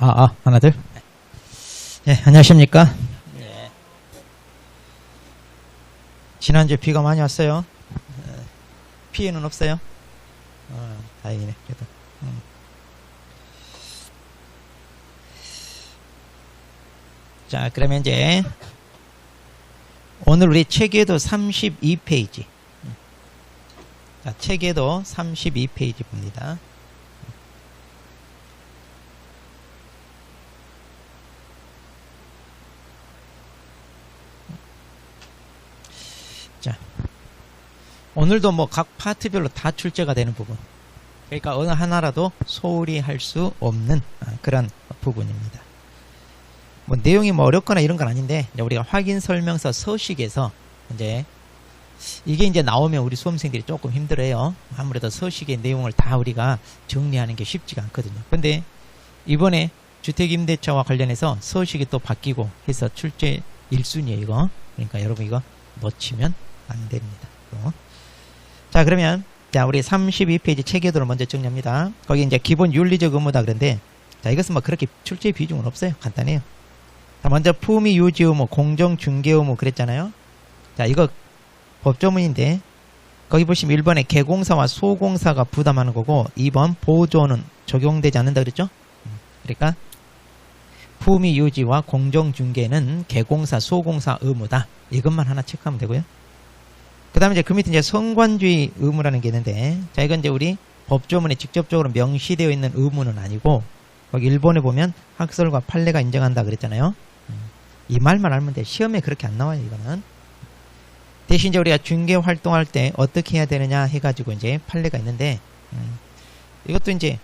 하나, 둘. 네, 안녕하십니까. 네. 지난주에 비가 많이 왔어요. 피해는 없어요. 다행이네, 그래도. 자, 그러면 이제, 오늘 우리 책에도 32페이지. 자, 책에도 32페이지 봅니다. 자, 오늘도 뭐 각 파트별로 다 출제가 되는 부분. 그러니까 어느 하나라도 소홀히 할 수 없는 그런 부분입니다. 뭐 내용이 뭐 어렵거나 이런 건 아닌데, 이제 우리가 확인 설명서 서식에서 이제 이게 이제 나오면 우리 수험생들이 조금 힘들어요. 아무래도 서식의 내용을 다 우리가 정리하는 게 쉽지가 않거든요. 근데 이번에 주택임대차와 관련해서 서식이 또 바뀌고 해서 출제 1순위에요, 이거. 그러니까 여러분 이거 놓치면 안 됩니다. 자, 그러면 자, 우리 32페이지 체계도를 먼저 정리합니다. 거기 이제 기본 윤리적 의무다 그런데, 자, 이것은 뭐 그렇게 출제 비중은 없어요. 간단해요. 자, 먼저 품위 유지 의무, 공정 중개 의무 그랬잖아요. 자, 이거 법조문인데 거기 보시면 1번에 개공사와 소공사가 부담하는 거고, 2번 보조는 적용되지 않는다 그랬죠. 그러니까 품위 유지와 공정 중개는 개공사, 소공사 의무다. 이것만 하나 체크하면 되고요. 그 다음에 이제 그 밑에 이제 성관주의 의무라는 게 있는데, 자, 이건 이제 우리 법조문에 직접적으로 명시되어 있는 의무는 아니고, 거기 일본에 보면 학설과 판례가 인정한다 그랬잖아요. 이 말만 알면 돼. 시험에 그렇게 안 나와요, 이거는. 대신 이제 우리가 중개 활동할 때 어떻게 해야 되느냐 해가지고 이제 판례가 있는데, 이것도 이제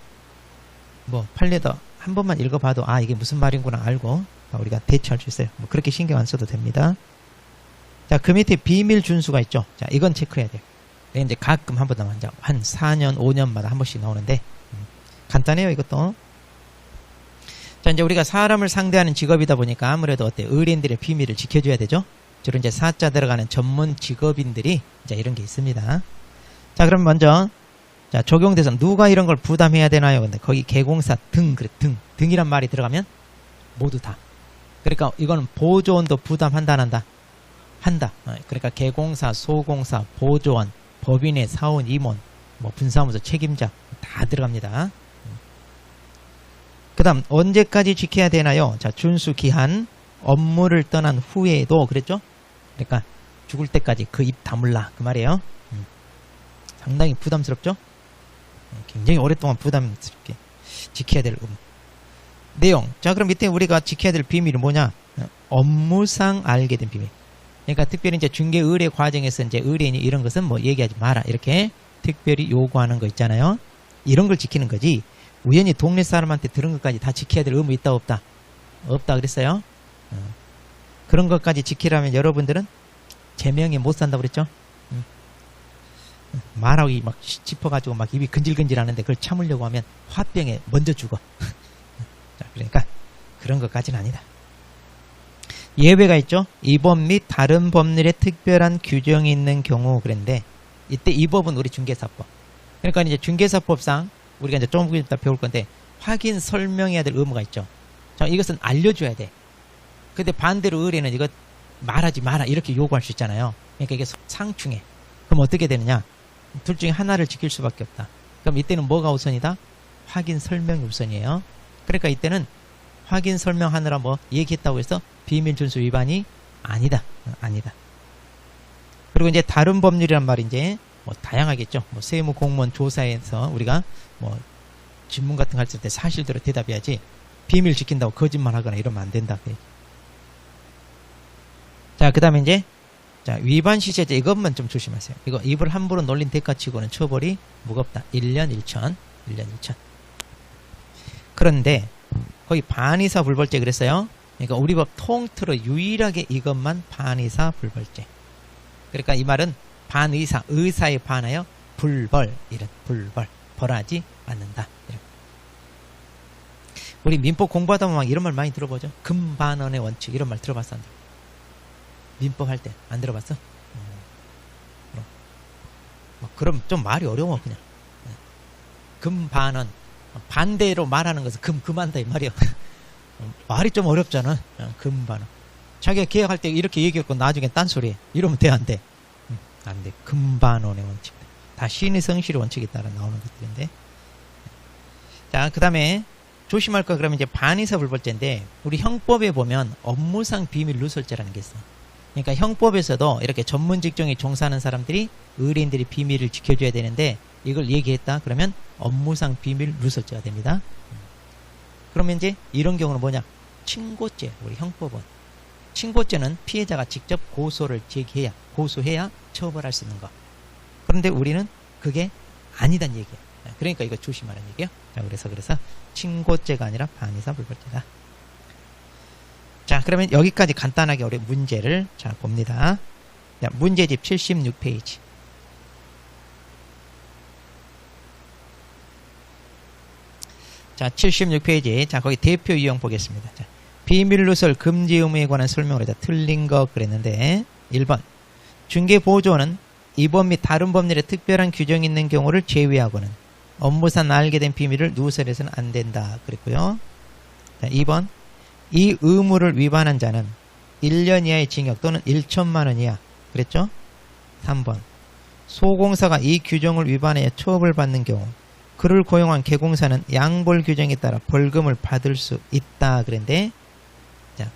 뭐 판례도 한 번만 읽어봐도 이게 무슨 말인구나 알고 우리가 대처할 수 있어요. 뭐 그렇게 신경 안 써도 됩니다. 자, 그 밑에 비밀 준수가 있죠. 자, 이건 체크해야 돼요. 이제 가끔 한 번 더 먼저 한 4년, 5년마다 한 번씩 나오는데, 간단해요, 이것도. 자, 이제 우리가 사람을 상대하는 직업이다 보니까 아무래도 의뢰인들의 비밀을 지켜줘야 되죠. 주로 이제 사자 들어가는 전문 직업인들이 이제 이런 게 있습니다. 자, 그럼 먼저, 자, 적용 대상 누가 이런 걸 부담해야 되나요? 근데 거기 개공사 등이란 말이 들어가면 모두 다. 그러니까 이거는 보조원도 부담한다, 안 한다? 한다. 그러니까 개공사, 소공사, 보조원, 법인의 사원, 임원, 뭐 분사무소 책임자 다 들어갑니다. 그 다음 언제까지 지켜야 되나요? 자, 준수 기한, 업무를 떠난 후에도 그랬죠? 그러니까 죽을 때까지 그 입 다물라 그 말이에요. 상당히 부담스럽죠? 굉장히 오랫동안 부담스럽게 지켜야 될 의무. 내용. 자, 그럼 밑에 우리가 지켜야 될 비밀이 뭐냐? 업무상 알게 된 비밀. 그러니까 특별히 이제 중개 의뢰 과정에서 이제 의뢰인이 이런 것은 뭐 얘기하지 마라. 이렇게 특별히 요구하는 거 있잖아요. 이런 걸 지키는 거지. 우연히 동네 사람한테 들은 것까지 다 지켜야 될 의무 있다, 없다? 없다 그랬어요. 그런 것까지 지키려면 여러분들은 제명에 못 산다고 그랬죠? 말하기 막 짚어가지고 막 입이 근질근질 하는데 그걸 참으려고 하면 화병에 먼저 죽어. 자, 그러니까 그런 것까지는 아니다. 예외가 있죠? 이 법 및 다른 법률에 특별한 규정이 있는 경우 그랬는데, 이때 이 법은 우리 중개사법. 그러니까 이제 중개사법상 우리가 이제 조금 이따 배울 건데, 확인 설명해야 될 의무가 있죠. 자, 이것은 알려줘야 돼. 근데 반대로 의뢰는 이거 말하지 마라 이렇게 요구할 수 있잖아요. 그러니까 이게 상충해. 그럼 어떻게 되느냐? 둘 중에 하나를 지킬 수밖에 없다. 그럼 이때는 뭐가 우선이다? 확인 설명이 우선이에요. 그러니까 이때는 확인 설명하느라 뭐 얘기했다고 해서 비밀 준수 위반이 아니다. 아니다. 그리고 이제 다른 법률이란 말이 이제 뭐 다양하겠죠. 뭐 세무 공무원 조사에서 우리가 뭐 질문 같은 거 할 때 사실대로 대답해야지 비밀 지킨다고 거짓말 하거나 이러면 안 된다. 자, 그 다음에 이제 자, 위반 시제자 이것만 좀 조심하세요. 이거 입을 함부로 놀린 대가치고는 처벌이 무겁다. 1년 1천. 1년 1천. 그런데 거기 반의사 불벌죄 그랬어요. 그러니까 우리 법 통틀어 유일하게 이것만 반의사 불벌죄. 그러니까 이 말은 반의사, 의사에 반하여 불벌, 이런 불벌, 벌하지 않는다. 이런. 우리 민법 공부하다 보면 막 이런 말 많이 들어보죠. 금반원의 원칙 이런 말 들어봤어? 안 들어? 민법 할 때 안 들어봤어? 그럼 좀 말이 어려워 그냥. 금반원 반대로 말하는 것은 금한다 이 말이요. 말이 좀 어렵잖아. 금반원. 자기가 계약할 때 이렇게 얘기했고 나중에 딴소리 이러면 돼, 안 돼? 안 돼. 금반원의 원칙. 다 신의 성실의 원칙에 따라 나오는 것들인데. 자, 그 다음에 조심할 거 그러면 이제 반의사 불벌죄인데 우리 형법에 보면 업무상 비밀 누설죄라는 게 있어. 그러니까 형법에서도 이렇게 전문 직종에 종사하는 사람들이 의뢰인들이 비밀을 지켜줘야 되는데 이걸 얘기했다 그러면 업무상 비밀 누설죄가 됩니다. 그러면 이제 이런 경우는 뭐냐? 친고죄. 우리 형법은 친고죄는 피해자가 직접 고소를 제기해야 고소해야 처벌할 수 있는 거. 그런데 우리는 그게 아니단 얘기야. 그러니까 이거 조심하라는 얘기야. 자, 그래서 친고죄가 아니라 반의사 불벌죄다. 자, 그러면 여기까지 간단하게 우리 문제를 자 봅니다. 자, 문제집 76페이지. 자, 76페이지. 자, 거기 대표 유형 보겠습니다. 자, 비밀 누설 금지 의무에 관한 설명을 해서 틀린 거 그랬는데 1번 중개보조원은 이번 및 다른 법률에 특별한 규정이 있는 경우를 제외하고는 업무상 알게 된 비밀을 누설해서는 안 된다 그랬고요. 자, 2번 이 의무를 위반한 자는 1년 이하의 징역 또는 1천만 원 이하 그랬죠. 3번 소공사가 이 규정을 위반하여 처벌을 받는 경우 그를 고용한 개공사는 양벌 규정에 따라 벌금을 받을 수 있다 그랬는데 자,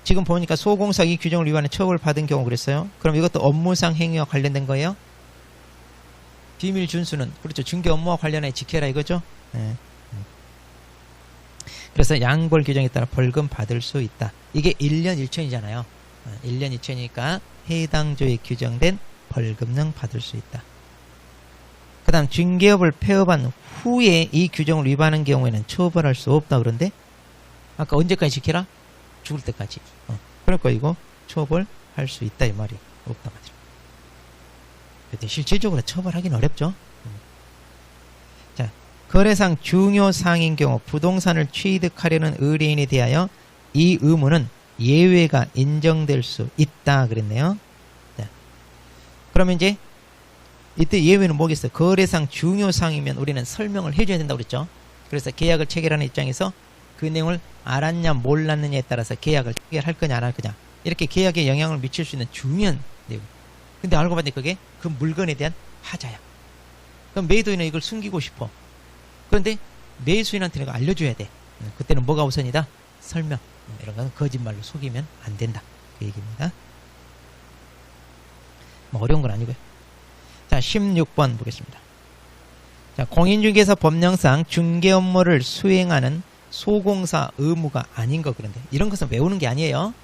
지금 보니까 소공사 이 규정을 위반해 처벌을 받은 경우 그랬어요. 그럼 이것도 업무상 행위와 관련된 거예요? 비밀 준수는 그렇죠. 중개 업무와 관련해 지켜라 이거죠. 네. 그래서 양벌 규정에 따라 벌금 받을 수 있다. 이게 1년 1천이잖아요. 1년 2천이니까 해당 조에 규정된 벌금령 받을 수 있다. 그 다음 중개업을 폐업한 후에 이 규정을 위반한 경우에는 처벌할 수 없다 그런데 아까 언제까지 지켜라? 죽을 때까지. 그러니까 이거 처벌할 수 있다 이 말이 없다 말이야. 근데 실질적으로 처벌하기는 어렵죠. 자, 거래상 중요 사항인 경우 부동산을 취득하려는 의뢰인에 대하여 이 의무는 예외가 인정될 수 있다 그랬네요. 자, 그러면 이제 이때 예외는 뭐겠어요? 거래상 중요 사항이면 우리는 설명을 해줘야 된다고 그랬죠. 그래서 계약을 체결하는 입장에서 그 내용을 알았냐 몰랐느냐에 따라서 계약을 체결할 거냐 안 할 거냐 이렇게 계약에 영향을 미칠 수 있는 중요한 내용. 근데 알고 봤더니 그게 그 물건에 대한 하자야. 그럼 매도인은 이걸 숨기고 싶어. 그런데 매수인한테 내가 알려줘야 돼. 그때는 뭐가 우선이다? 설명. 이런 건 거짓말로 속이면 안 된다. 그 얘기입니다. 뭐 어려운 건 아니고요. 자, 16번 보겠습니다. 자, 공인중개사 법령상 중개 업무를 수행하는 소공사 의무가 아닌 거 그런데 이런 것은 외우는 게 아니에요.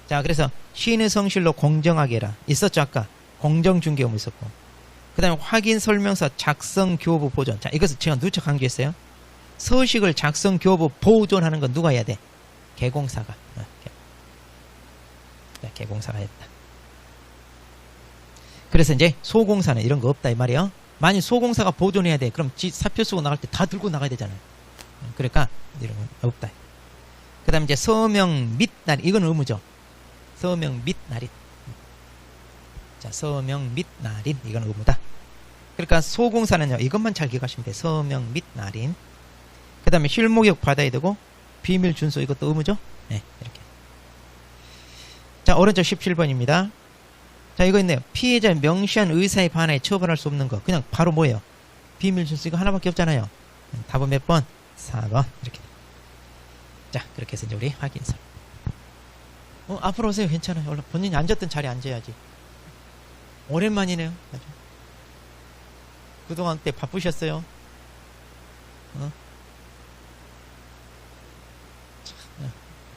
자, 그래서 시인의 성실로 공정하게 해라. 있었죠, 아까. 공정중개 업무 있었고. 그 다음에 확인설명서 작성 교부 보존. 자, 이것을 제가 누차 강조했어요. 서식을 작성 교부 보존하는 건 누가 해야 돼? 개공사가. 개공사가 했다. 그래서 이제 소공사는 이런 거 없다 이 말이에요. 만약 소공사가 보존해야 돼. 그럼 지 사표 쓰고 나갈 때 다 들고 나가야 되잖아요. 그러니까 이런 건 없다. 그 다음에 이제 서명 및 날인. 이건 의무죠. 서명 및 날인. 자, 서명 및 날인. 이건 의무다. 그러니까 소공사는요. 이것만 잘 기억하시면 돼요. 서명 및 날인. 그 다음에 실목역 받아야 되고 비밀 준수 이것도 의무죠. 네, 이렇게. 자, 오른쪽 17번입니다. 자, 이거 있네요. 피해자 명시한 의사에 반하여 처벌할 수 없는 거. 그냥 바로 뭐예요? 비밀 준수 이거 하나밖에 없잖아요. 답은 몇 번? 4번. 이렇게. 자, 그렇게 해서 이제 우리 확인서. 앞으로 오세요. 괜찮아요. 원래 본인이 앉았던 자리에 앉아야지. 오랜만이네요. 아주. 그동안 때 바쁘셨어요.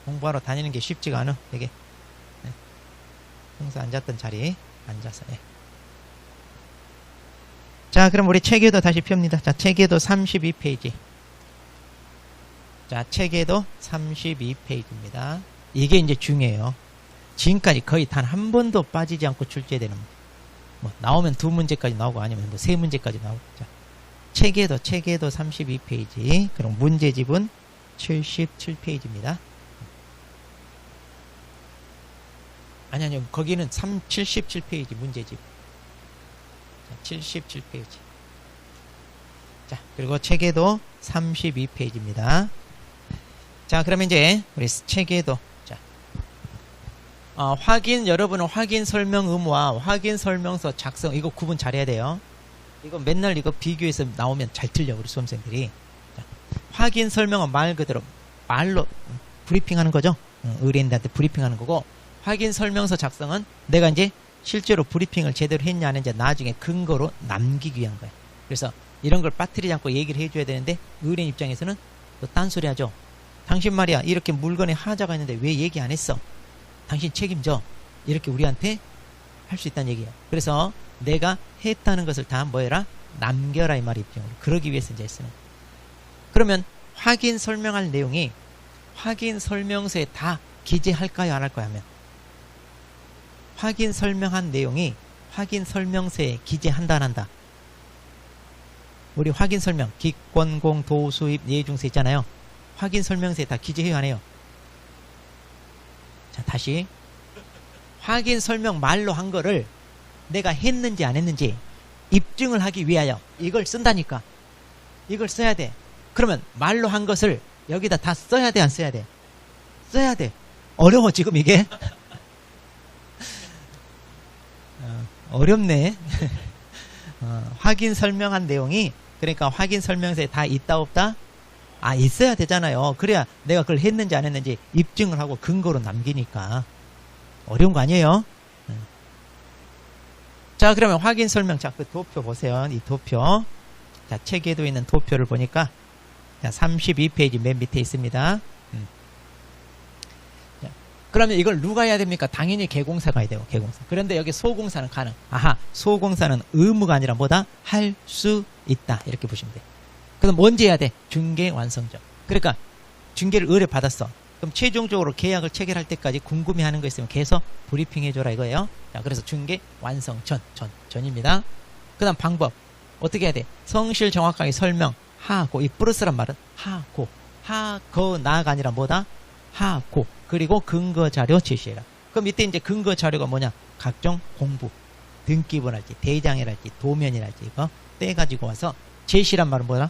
공부하러 다니는 게 쉽지가 않아. 되게. 네. 항상 앉았던 자리에 앉아서. 네. 자, 그럼 우리 체계도 다시 펴니다. 자, 체계도 32페이지. 자, 체계도 32페이지입니다. 이게 이제 중요해요. 지금까지 거의 단 한 번도 빠지지 않고 출제되는, 뭐, 나오면 2문제까지 나오고 아니면 뭐 3문제까지 나오고. 자, 체계도 32페이지. 그럼 문제집은 77페이지입니다. 아니요. 거기는 77페이지 문제집. 자, 77페이지. 자, 그리고 체계도 32페이지입니다. 자, 그러면 이제 우리 책에도 자, 여러분은 확인 설명 의무와 확인 설명서 작성 이거 구분 잘해야 돼요. 이거 맨날 이거 비교해서 나오면 잘 틀려 우리 수험생들이. 자, 확인 설명은 말 그대로 말로 브리핑하는 거죠. 의뢰인한테 브리핑하는 거고, 확인 설명서 작성은 내가 이제 실제로 브리핑을 제대로 했냐 안 했냐 나중에 근거로 남기기 위한 거야. 그래서 이런 걸 빠뜨리지 않고 얘기를 해줘야 되는데 의뢰인 입장에서는 또 딴소리 하죠. 당신 말이야 이렇게 물건에 하자가 있는데 왜 얘기 안 했어? 당신 책임져. 이렇게 우리한테 할 수 있다는 얘기예요. 그래서 내가 했다는 것을 다 뭐해라? 남겨라 이 말이죠. 그러기 위해서 이제 쓰는. 그러면 확인 설명할 내용이 확인 설명서에 다 기재할까요 안 할까요 하면, 확인 설명한 내용이 확인 설명서에 기재한다 안 한다? 우리 확인 설명 기권공 도수입 예중세 있잖아요. 확인 설명서에 다 기재해요 안 해요? 자, 다시 확인 설명 말로 한 거를 내가 했는지 안 했는지 입증을 하기 위하여 이걸 쓴다니까. 이걸 써야 돼. 그러면 말로 한 것을 여기다 다 써야 돼 안 써야 돼? 써야 돼. 어려워 지금 이게. 어렵네. 확인 설명한 내용이 그러니까 확인 설명서에 다 있다 없다? 있어야 되잖아요. 그래야 내가 그걸 했는지 안 했는지 입증을 하고 근거로 남기니까. 어려운 거 아니에요? 자, 그러면 확인 설명. 자, 그 도표 보세요. 이 도표. 자, 책에도 있는 도표를 보니까 자, 32페이지 맨 밑에 있습니다. 자, 그러면 이걸 누가 해야 됩니까? 당연히 개공사가 해야 돼요. 개공사. 그런데 여기 소공사는 가능. 소공사는 의무가 아니라 뭐다? 할 수 있다. 이렇게 보시면 돼요. 그럼 언제 해야 돼? 중개 완성전. 그러니까 중개를 의뢰받았어. 그럼 최종적으로 계약을 체결할 때까지 궁금해하는 거 있으면 계속 브리핑 해줘라 이거예요. 자, 그래서 중개 완성 전입니다. 그 다음 방법 어떻게 해야 돼? 성실 정확하게 설명하고, 이 플러스란 말은 하거나가 아니라 뭐다? 하고, 그리고 근거 자료 제시해라. 그럼 이때 이제 근거 자료가 뭐냐? 각종 공부, 등기부랄지 대장이랄지 도면이랄지 이거 떼가지고 와서 제시란 말은 뭐다?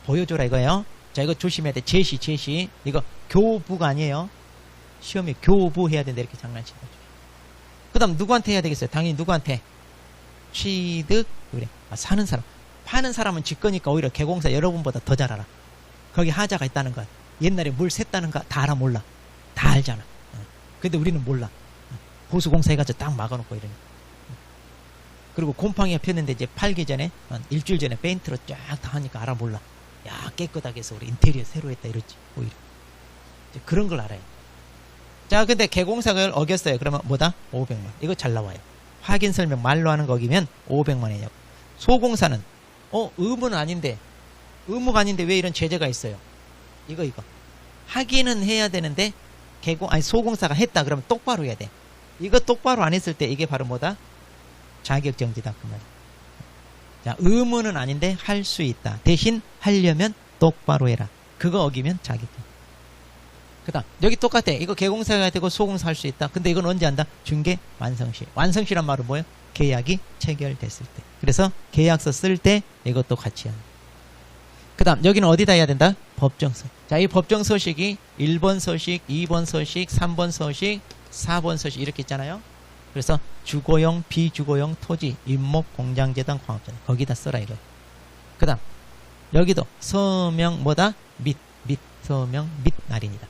보여줘라 이거예요. 자, 이거 조심해야 돼. 제시. 이거 교부가 아니에요. 시험에 교부 해야 된다. 이렇게 장난치는 거죠. 그 다음 누구한테 해야 되겠어요? 당연히 누구한테? 취득, 그래. 사는 사람. 파는 사람은 직거니까 오히려 개공사 여러분보다 더 잘 알아. 거기 하자가 있다는 것. 옛날에 물 샜다는 거 다 알아 몰라? 다 알잖아. 근데 우리는 몰라. 보수공사 해가지고 딱 막아놓고 이러니. 그리고 곰팡이가 폈는데 이제 팔기 전에, 한 일주일 전에 페인트로 쫙 다 하니까 알아 몰라. 야, 깨끗하게 해서 우리 인테리어 새로 했다 이러지 오히려. 이제 그런 걸 알아요. 자, 근데 개공사를 어겼어요. 그러면 뭐다? 500만. 이거 잘 나와요. 확인 설명 말로 하는 거기면 500만이냐고. 소공사는 의무는 아닌데, 의무가 아닌데 왜 이런 제재가 있어요? 이거 하기는 해야 되는데 소공사가 했다 그러면 똑바로 해야 돼. 이거 똑바로 안 했을 때 이게 바로 뭐다? 자격정지다 그 말. 자, 의무는 아닌데 할 수 있다. 대신 하려면 똑바로 해라. 그거 어기면 자격정지. 그 다음 여기 똑같아. 이거 개공사가 되고 소공사 할 수 있다. 근데 이건 언제 한다? 중개 완성시. 완성시란 말은 뭐예요? 계약이 체결됐을 때. 그래서 계약서 쓸 때 이것도 같이 한다. 그 다음 여기는 어디다 해야 된다? 법정서. 자, 이 법정서식이 1번 서식, 2번 서식, 3번 서식, 4번 서식 이렇게 있잖아요. 그래서 주거용, 비주거용 토지, 임목, 공장재단, 광업재단 거기다 써라 이거. 그 다음 여기도 서명 뭐다? 및 서명 및 날인이다.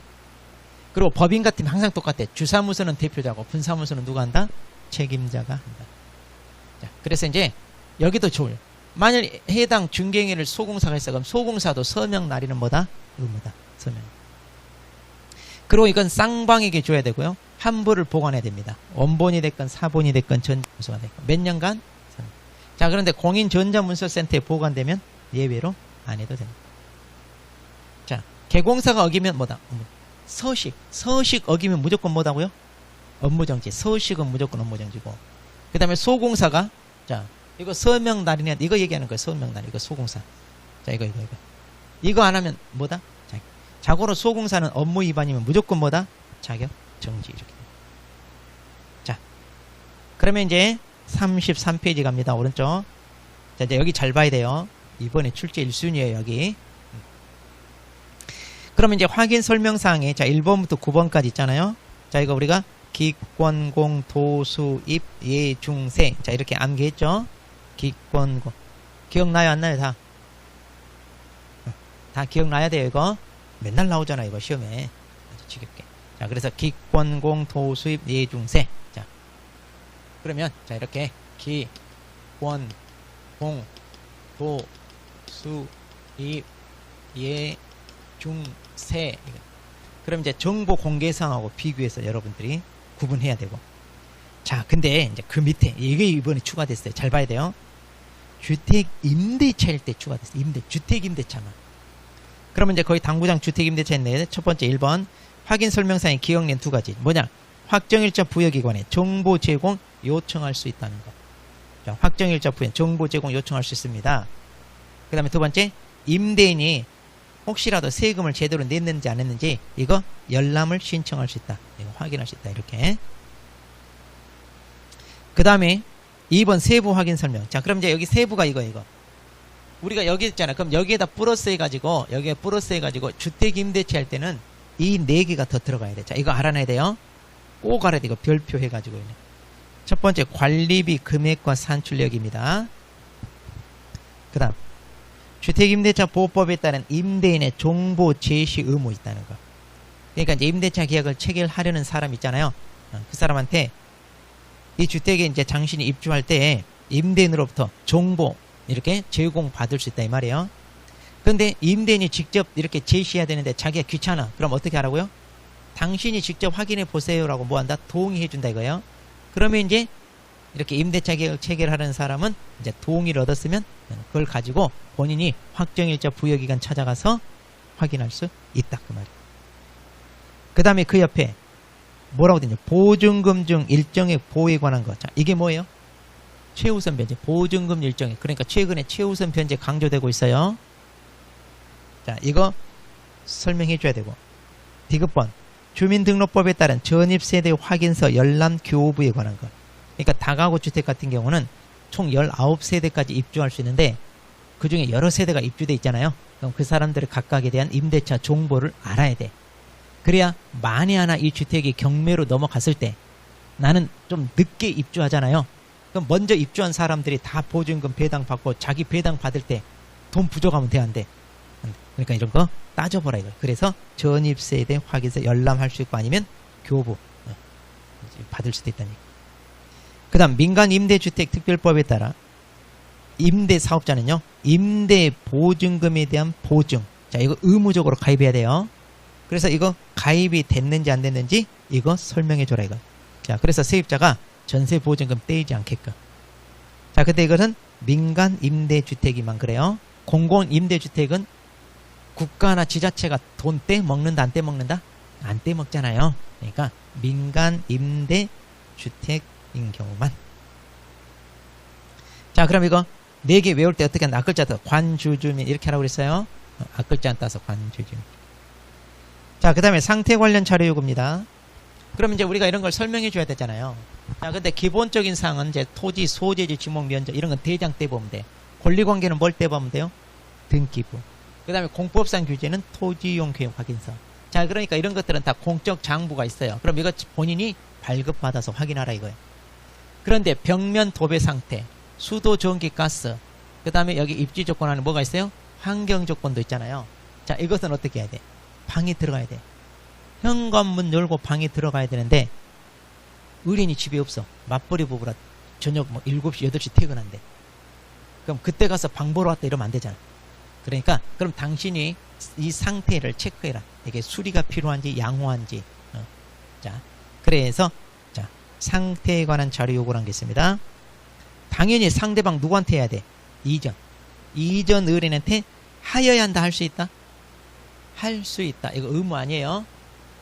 그리고 법인 같으면 항상 똑같아. 주사무소는 대표자고 분사무소는 누가 한다? 책임자가 한다. 자, 그래서 이제 여기도 좋아요. 만약 해당 중개행위를 소공사가 했어. 그럼 소공사도 서명 날인은 뭐다? 의무다. 서명. 그리고 이건 쌍방에게 줘야 되고요. 함부를 보관해야 됩니다. 원본이 됐건 사본이 됐건 전문서가 됐건 몇 년간? 자, 그런데 공인전자문서센터에 보관되면 예외로 안 해도 됩니다. 자, 개공사가 어기면 뭐다? 서식 어기면 무조건 뭐다고요? 업무정지. 서식은 무조건 업무정지고. 그 다음에 소공사가 자, 이거 서명 날이냐? 이거 얘기하는 거예요. 서명 날. 이거 소공사. 자, 이거 안 하면 뭐다? 자, 자고로 소공사는 업무 위반이면 무조건 뭐다? 자격 정지. 이렇게. 자, 그러면 이제 33페이지 갑니다. 오른쪽. 자, 이제 여기 잘 봐야 돼요. 이번에 출제 1순위에요, 여기. 그 그러면 이제 확인 설명사항에 자 1번부터 9번까지 있잖아요. 자 이거 우리가 기권공 도수입 예중세 자 이렇게 암기했죠. 기권공 기억나요 안 나요 다? 다 기억나야 돼요 이거. 맨날 나오잖아 이거 시험에. 아주 지겹게. 자 그래서 기권공 도수입 예중세 자 그러면 자 이렇게 기권공 도수입 예중세 그럼 이제 정보 공개사항하고 비교해서 여러분들이 구분해야 되고 자 근데 이제 그 밑에 이게 이번에 추가됐어요. 잘 봐야 돼요. 주택 임대차일 때 추가됐어요. 주택 임대차만. 그러면 이제 거의 당구장 주택 임대차 있네. 첫 번째 1번 확인 설명사항에 기억낸 두 가지 뭐냐 확정일자 부여기관에 정보 제공 요청할 수 있다는 거. 자, 확정일자 부여 정보 제공 요청할 수 있습니다. 그 다음에 두 번째 임대인이 혹시라도 세금을 제대로 냈는지 안 했는지 이거 열람을 신청할 수 있다. 이거 확인할 수 있다. 이렇게. 그 다음에 2번 세부 확인 설명. 자 그럼 이제 여기 세부가 이거 우리가 여기 있잖아. 그럼 여기에다 플러스 해가지고 여기에 플러스 해가지고 주택 임대차 할 때는 이 4개가 더 들어가야 돼. 자 이거 알아놔야 돼요. 꼭 알아야 돼. 이거 별표 해가지고. 첫 번째 관리비 금액과 산출력입니다. 그 다음 주택임대차 보호법에 따른 임대인의 정보 제시 의무 있다는 거. 그러니까 이제 임대차 계약을 체결하려는 사람 있잖아요. 그 사람한테 이 주택에 이제 당신이 입주할 때 임대인으로부터 정보 이렇게 제공받을 수 있다 이 말이에요. 그런데 임대인이 직접 이렇게 제시해야 되는데 자기가 귀찮아. 그럼 어떻게 하라고요? 당신이 직접 확인해 보세요라고 뭐 한다? 동의해 준다 이거예요. 그러면 이제 이렇게 임대차 계약을 체결하는 사람은 이제 동의를 얻었으면 그걸 가지고 본인이 확정일자 부여기간 찾아가서 확인할 수 있다 그 말이에요. 그 다음에 그 옆에 뭐라고 되냐 보증금 중 일정액 보호에 관한 거. 자 이게 뭐예요? 최우선 변제 보증금 일정액. 그러니까 최근에 최우선 변제 강조되고 있어요. 자 이거 설명해 줘야 되고 디귿번 주민등록법에 따른 전입세대 확인서 열람 교부에 관한 것. 그러니까 다가구 주택 같은 경우는 총 19세대까지 입주할 수 있는데 그 중에 여러 세대가 입주돼 있잖아요. 그럼 그 사람들의 각각에 대한 임대차 정보를 알아야 돼. 그래야 만에 하나 이 주택이 경매로 넘어갔을 때 나는 좀 늦게 입주하잖아요. 그럼 먼저 입주한 사람들이 다 보증금 배당 받고 자기 배당 받을 때 돈 부족하면 돼 안 돼? 그러니까 이런 거 따져보라 이거. 그래서 전입세대 확인서 열람할 수 있고 아니면 교부 받을 수도 있다니. 그 다음 민간임대주택특별법에 따라 임대사업자는요 임대보증금에 대한 보증 자 이거 의무적으로 가입해야 돼요. 그래서 이거 가입이 됐는지 안 됐는지 이거 설명해 줘라 이거. 자 그래서 세입자가 전세보증금 떼이지 않게끔. 자 근데 이것은 민간임대주택이만 그래요. 공공임대주택은 국가나 지자체가 돈 떼먹는다 안 떼먹는다? 안 떼먹잖아요. 그러니까 민간임대주택인 경우만. 자 그럼 이거 4개 외울 때 어떻게 하나 앞글자 따서 관주주민 이렇게 하라고 그랬어요. 앞글자 따서 관주주민. 자 그 다음에 상태 관련 자료 요구입니다. 그럼 이제 우리가 이런 걸 설명해 줘야 되잖아요. 자 근데 기본적인 사항은 이제 토지, 소재지, 지목, 면적 이런 건 대장 때 보면 돼. 권리관계는 뭘 때 보면 돼요? 등기부. 그 다음에 공법상 규제는 토지용 계획 확인서. 자 그러니까 이런 것들은 다 공적 장부가 있어요. 그럼 이거 본인이 발급받아서 확인하라 이거예요. 그런데 벽면 도배 상태, 수도, 전기, 가스, 그 다음에 여기 입지 조건 안에 뭐가 있어요? 환경 조건도 있잖아요. 자 이것은 어떻게 해야 돼? 방에 들어가야 돼. 현관문 열고 방에 들어가야 되는데 의뢰인이 집에 없어. 맞벌이 부부라 저녁 뭐 7시, 8시 퇴근한대. 그럼 그때 가서 방 보러 왔다 이러면 안 되잖아. 그러니까 그럼 당신이 이 상태를 체크해라. 이게 수리가 필요한지 양호한지. 자 그래서 자 상태에 관한 자료 요구를 한 게 있습니다. 당연히 상대방 누구한테 해야 돼? 이전 의뢰인한테 하여야 한다 할 수 있다? 할 수 있다. 이거 의무 아니에요.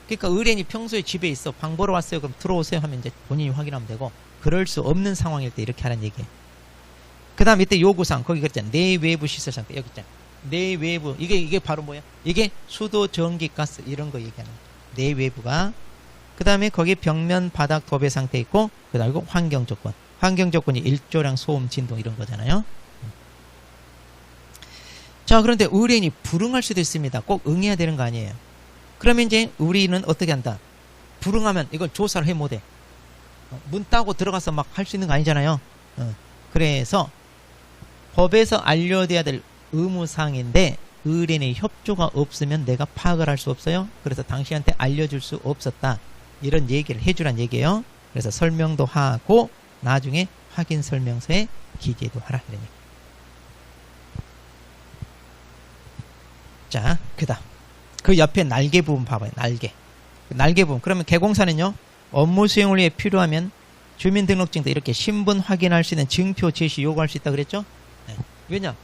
그러니까 의뢰인이 평소에 집에 있어. 방 보러 왔어요. 그럼 들어오세요 하면 이제 본인이 확인하면 되고 그럴 수 없는 상황일 때 이렇게 하라는 얘기예요. 그 다음 이때 요구사항 거기 그랬잖아. 내외부 시설 상태 여기 있잖아. 내외부 이게 바로 뭐야? 이게 수도, 전기, 가스 이런 거 얘기하는 거야. 내외부가. 그 다음에 거기 벽면, 바닥, 도배 상태 있고 그 다음에 환경 조건. 환경 조건이 일조량, 소음, 진동 이런 거잖아요. 자 그런데 의뢰인이 불응할 수도 있습니다. 꼭 응해야 되는 거 아니에요. 그러면 이제 우리는 어떻게 한다? 불응하면 이걸 조사를 해 못해. 문 따고 들어가서 막 할 수 있는 거 아니잖아요. 그래서 법에서 알려줘야 될 의무사항인데 의뢰인의 협조가 없으면 내가 파악을 할 수 없어요. 그래서 당신한테 알려줄 수 없었다. 이런 얘기를 해주란 얘기예요. 그래서 설명도 하고 나중에 확인 설명서에 기재도 하라. 이런 얘기. 자, 그다음 그 옆에 날개 부분 봐봐요. 날개. 날개 부분. 그러면 개공사는요. 업무 수행을 위해 필요하면 주민등록증도 이렇게 신분 확인할 수 있는 증표 제시 요구할 수 있다 그랬죠? 네. 왜냐?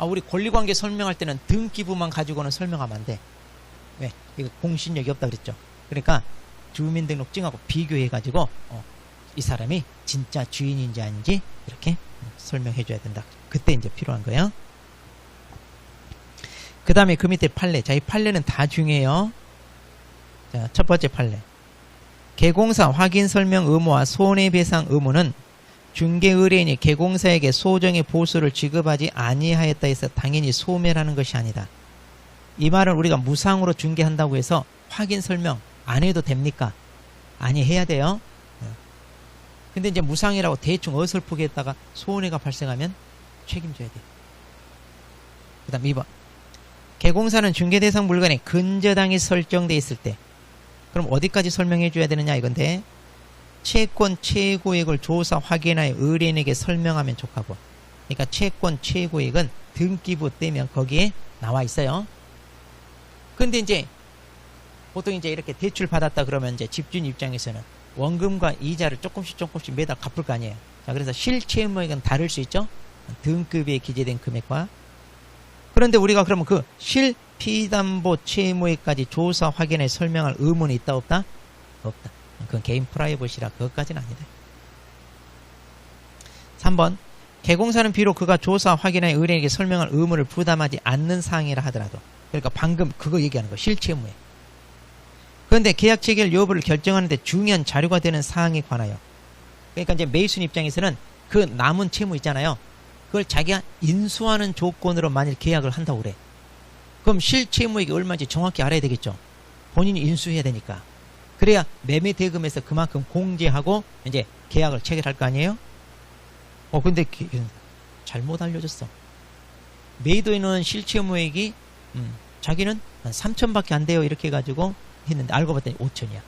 우리 권리관계 설명할 때는 등기부만 가지고는 설명하면 안 돼. 왜? 이거 공신력이 없다 그랬죠? 그러니까 주민등록증하고 비교해가지고 이 사람이 진짜 주인인지 아닌지 이렇게 설명해 줘야 된다. 그때 이제 필요한 거예요. 그 다음에 그 밑에 판례. 자, 이 판례는 다 중요해요. 자, 첫 번째 판례. 개공사 확인 설명 의무와 손해배상 의무는 중개 의뢰인이 개공사에게 소정의 보수를 지급하지 아니하였다 해서 당연히 소멸하는 것이 아니다. 이 말은 우리가 무상으로 중개한다고 해서 확인 설명 안 해도 됩니까? 아니, 해야 돼요. 근데 이제 무상이라고 대충 어설프게 했다가 손해가 발생하면 책임져야 돼. 그 다음 2번. 개공사는 중개대상 물건에 근저당이 설정돼 있을 때 그럼 어디까지 설명해 줘야 되느냐 이건데 채권 최고액을 조사 확인하여 의뢰인에게 설명하면 좋다고. 그러니까 채권 최고액은 등기부 떼면 거기에 나와 있어요. 근데 이제 보통 이제 이렇게 대출 받았다 그러면 이제 집주인 입장에서는 원금과 이자를 조금씩 매달 갚을 거 아니에요. 자, 그래서 실채무액은 다를 수 있죠. 등급에 기재된 금액과. 그런데 우리가 그러면 그 실피담보 채무액까지 조사 확인해 설명할 의무는 있다 없다? 없다. 그건 개인 프라이버시라 그것까지는 아니다. 3번. 개공사는 비록 그가 조사 확인하여 의뢰인에게 설명할 의무를 부담하지 않는 사항이라 하더라도, 그러니까 방금 그거 얘기하는 거 실채무액. 그런데 계약 체결 여부를 결정하는데 중요한 자료가 되는 사항에 관하여, 그러니까 이제 매수인 입장에서는 그 남은 채무 있잖아요. 그걸 자기가 인수하는 조건으로 만일 계약을 한다고 그래. 그럼 실채무액이 얼마인지 정확히 알아야 되겠죠. 본인이 인수해야 되니까. 그래야 매매 대금에서 그만큼 공제하고 이제 계약을 체결할 거 아니에요? 근데 잘못 알려줬어. 매도인은 실채무액이 자기는 한 3천밖에 안 돼요. 이렇게 해가지고 했는데 알고 봤더니 5천이야.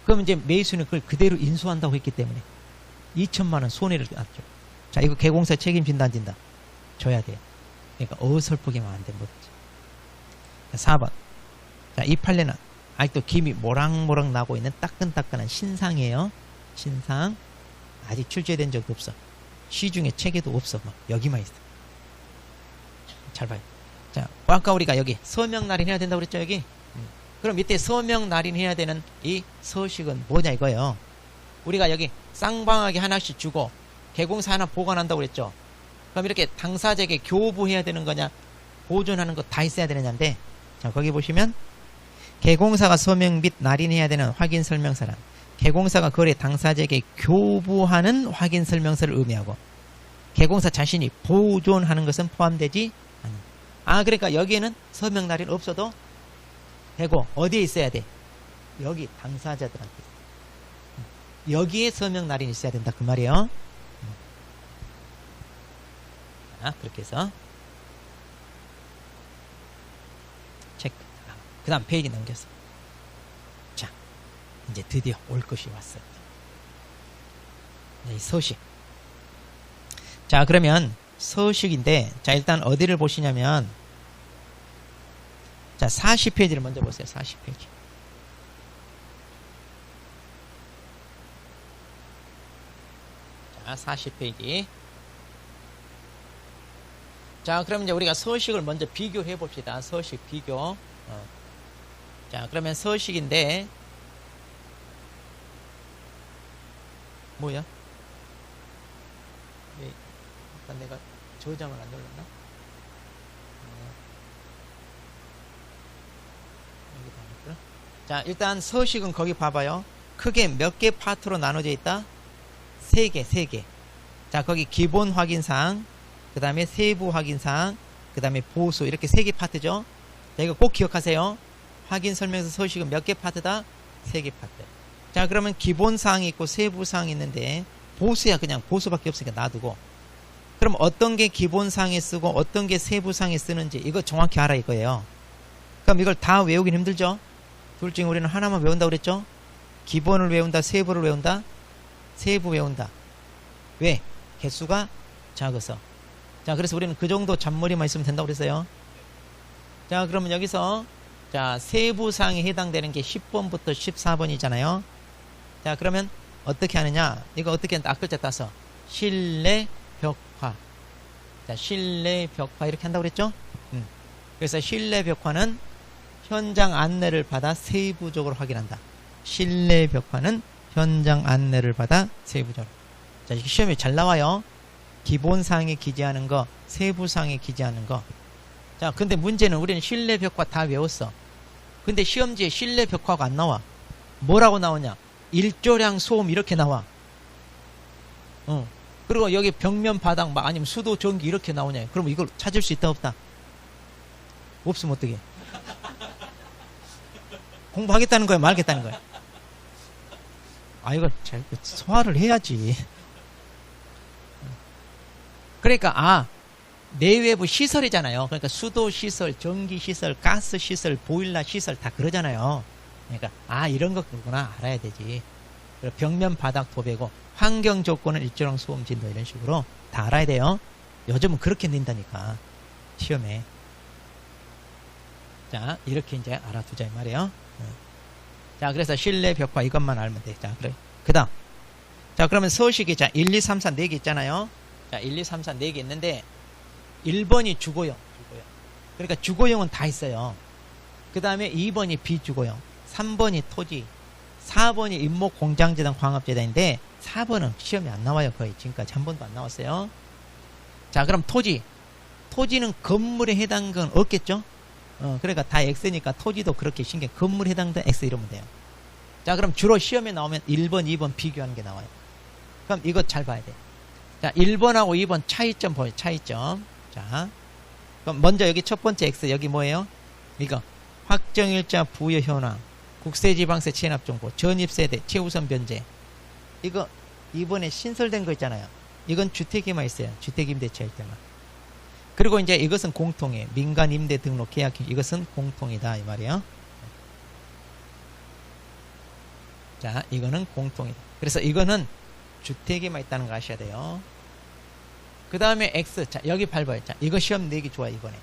그럼 이제 매수인은 그걸 그대로 인수한다고 했기 때문에 2천만 원 손해를 났죠. 자, 이거 개공사 책임진다 안 진다? 줘야 돼요. 그러니까 어설프게만 안 되면 못하지. 4번. 자, 이 판례는 아직도 김이 모락모락 나고 있는 따끈따끈한 신상이에요. 신상. 아직 출제된 적도 없어. 시중에 책에도 없어. 막 여기만 있어. 잘 봐요. 자, 아까 우리가 여기 서명 날인 해야 된다고 그랬죠, 여기? 그럼 이때 서명 날인 해야 되는 이 서식은 뭐냐 이거예요. 우리가 여기 쌍방하게 하나씩 주고 개공사 하나 보관한다고 그랬죠. 그럼 이렇게 당사자에게 교부해야 되는 거냐, 보존하는 거 다 있어야 되느냐인데, 자, 거기 보시면 개공사가 서명 및 날인해야 되는 확인 설명서란 개공사가 거래 당사자에게 교부하는 확인 설명서를 의미하고 개공사 자신이 보존하는 것은 포함되지 않는다. 그러니까 여기에는 서명 날인 없어도 되고 어디에 있어야 돼? 여기 당사자들한테. 여기에 서명 날인이 있어야 된다 그 말이에요. 자, 그렇게 해서 체크. 그 다음 페이지 넘겼어. 자, 이제 드디어 올 것이 왔어요. 이 서식. 자, 그러면 서식인데, 자, 일단 어디를 보시냐면, 자, 40페이지를 먼저 보세요. 40페이지. 자, 40페이지. 자, 그럼 이제 우리가 서식을 먼저 비교해 봅시다. 서식 비교. 자, 그러면 서식인데, 뭐야? 일단 내가 저장을 안 눌렀나? 자, 일단 서식은 거기 봐봐요. 크게 몇 개 파트로 나눠져 있다? 3개. 자, 거기 기본 확인사항, 그 다음에 세부 확인사항, 그 다음에 보수, 이렇게 3개 파트죠. 자, 이거 꼭 기억하세요. 확인 설명서 서식은 몇 개 파트다? 3개 파트. 자, 그러면 기본사항이 있고 세부사항이 있는데 보수야. 그냥 보수밖에 없으니까 놔두고. 그럼 어떤 게 기본사항에 쓰고 어떤 게 세부사항에 쓰는지 이거 정확히 알아 이거예요. 그럼 이걸 다 외우긴 힘들죠? 둘 중에 우리는 하나만 외운다고 그랬죠? 기본을 외운다, 세부를 외운다? 세부 외운다. 왜? 개수가 작아서. 자, 그래서 우리는 그 정도 잔머리만 있으면 된다고 그랬어요. 자, 그러면 여기서 자, 세부사항에 해당되는 게 10번부터 14번이잖아요. 자, 그러면 어떻게 하느냐? 이거 어떻게 한다? 앞글자 따서 실내 벽화. 자, 실내 벽화 이렇게 한다고 그랬죠? 그래서 실내 벽화는 현장 안내를 받아 세부적으로 확인한다. 실내 벽화는 현장 안내를 받아 세부적으로. 자, 이게 시험에 잘 나와요. 기본사항에 기재하는 거, 세부사항에 기재하는 거. 자, 근데 문제는 우리는 실내 벽화 다 외웠어. 근데 시험지에 실내 벽화가 안 나와. 뭐라고 나오냐? 일조량 소음 이렇게 나와. 그리고 여기 벽면 바닥 막 아니면 수도 전기 이렇게 나오냐? 그럼 이걸 찾을 수 있다 없다? 없으면 어떡해? 공부하겠다는 거야, 말겠다는 거야? 아, 이걸 잘 소화를 해야지. 그러니까 내외부 시설이잖아요. 그러니까 수도 시설, 전기 시설, 가스 시설, 보일러 시설 다 그러잖아요. 그러니까 이런 거 그러구나 알아야 되지. 그리고 벽면 바닥 도배고 환경 조건은 일조량 소음 진도 이런 식으로 다 알아야 돼요. 요즘은 그렇게 낸다니까 시험에. 자, 이렇게 이제 알아두자 이 말이에요. 자, 그래서 실내 벽화 이것만 알면 돼. 자, 그래. 그다음. 자, 그러면 서식이 자 1, 2, 3, 4 4개 있잖아요. 자, 1, 2, 3, 4 4개 있는데 1번이 주거용. 그러니까 주거용은 다 있어요. 그 다음에 2번이 비주거용, 3번이 토지, 4번이 임목 공장재단 광업재단인데 4번은 시험에 안 나와요. 거의 지금까지 한 번도 안 나왔어요. 자, 그럼 토지는 건물에 해당하는 건 없겠죠? 그러니까 다 X니까 토지도 그렇게 신경, 건물에 해당되는 X 이러면 돼요. 자, 그럼 주로 시험에 나오면 1번, 2번 비교하는 게 나와요. 그럼 이거 잘 봐야 돼. 자, 1번하고 2번 차이점 보여요. 차이점. 자, 그럼 먼저 여기 첫 번째 X, 여기 뭐예요? 이거 확정일자 부여 현황, 국세지방세 체납정보, 전입세대, 최우선 변제. 이거 이번에 신설된 거 있잖아요. 이건 주택에만 있어요. 주택임대차일 때만. 그리고 이제 이것은 공통이에요. 민간임대 등록 계약, 이것은 공통이다 이 말이에요. 자, 이거는 공통이다. 그래서 이거는 주택에만 있다는 거 아셔야 돼요. 그 다음에 X. 자, 여기 밟아요. 자, 이거 시험 내기 좋아, 이번에.